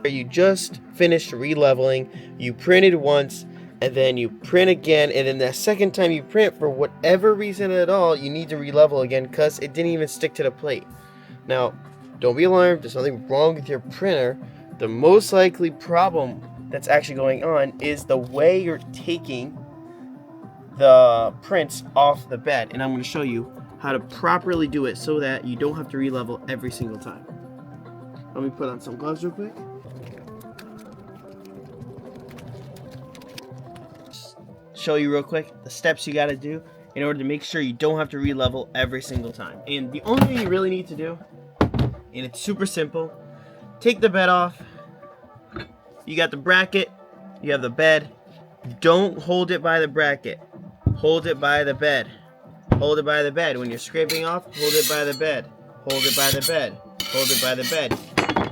You just finished re-leveling, you printed once, and then you print again, and then the second time you print, for whatever reason at all, you need to re-level again because it didn't even stick to the plate. Now, don't be alarmed, there's nothing wrong with your printer. The most likely problem that's actually going on is the way you're taking the prints off the bed, and I'm going to show you how to properly do it so that you don't have to re-level every single time. Let me put on some gloves real quick. Show you real quick the steps you got to do in order to make sure you don't have to re-level every single time. And the only thing you really need to do, and it's super simple, take the bed off. You got the bracket, you have the bed. Don't hold it by the bracket. Hold it by the bed. Hold it by the bed. When you're scraping off, hold it by the bed. Hold it by the bed. Hold it by the bed.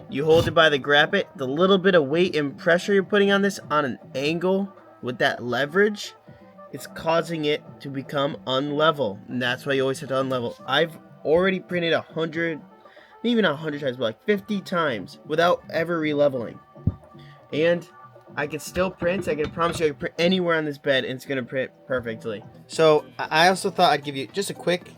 You hold it by the grapple. The little bit of weight and pressure you're putting on this on an angle with that leverage, it's causing it to become unlevel. And that's why you always have to unlevel. I've already printed 100, maybe not 100 times, but like 50 times without ever re-leveling. And I can still print. I can promise you I can print anywhere on this bed and it's going to print perfectly. So I also thought I'd give you just a quick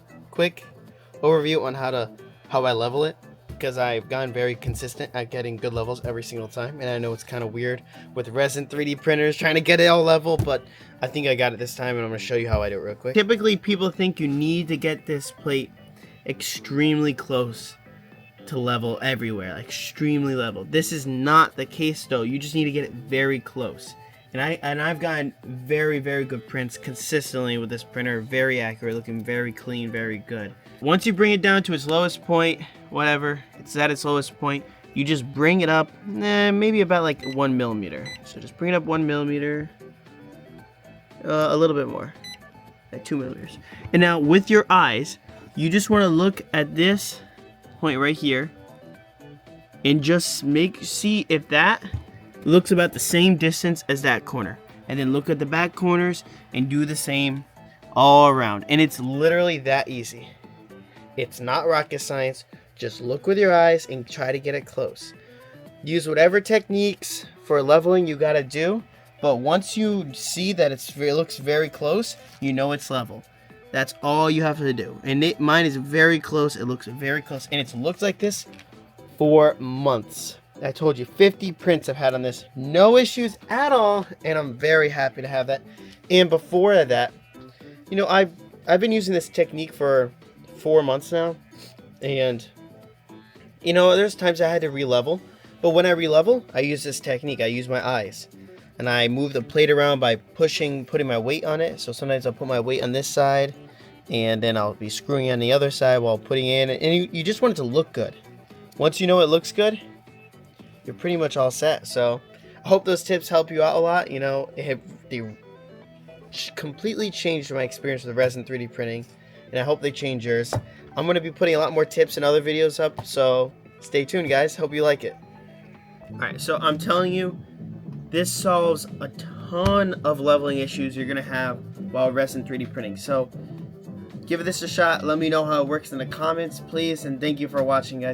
overview on how I level it, because I've gotten very consistent at getting good levels every single time. And I know it's kind of weird with resin 3D printers trying to get it all level, but I think I got it this time and I'm going to show you how I do it real quick. Typically people think you need to get this plate extremely close to level everywhere, like extremely level. This is not the case though. You just need to get it very close. And I've gotten very good prints consistently with this printer. Very accurate, looking very clean, very good. Once you bring it down to its lowest point, whatever, it's at its lowest point, you just bring it up maybe about like 1 millimeter. So just bring it up 1 millimeter, a little bit more, like 2 millimeters. And now with your eyes, you just want to look at this point right here and just see if that looks about the same distance as that corner, and then look at the back corners and do the same all around. And it's literally that easy. It's not rocket science. Just look with your eyes and try to get it close. Use whatever techniques for leveling you gotta do, but once you see that it looks very close, you know it's level. That's all you have to do. And mine is very close. It looks very close. And it's looked like this for months. I told you 50 prints I've had on this. No issues at all. And I'm very happy to have that. And before that, you know, I've been using this technique for 4 months now. And, you know, there's times I had to re-level. But when I re-level, I use this technique. I use my eyes. And I move the plate around by putting my weight on it. So sometimes I'll put my weight on this side, and then I'll be screwing on the other side while putting it in. And you just want it to look good. Once you know it looks good, you're pretty much all set. So I hope those tips help you out a lot. You know, they completely changed my experience with resin 3D printing, and I hope they change yours. I'm going to be putting a lot more tips and other videos up, so stay tuned, guys. Hope you like it. Alright, so I'm telling you, this solves a ton of leveling issues you're going to have while resin 3D printing. So give this a shot. Let me know how it works in the comments, please. And thank you for watching, guys.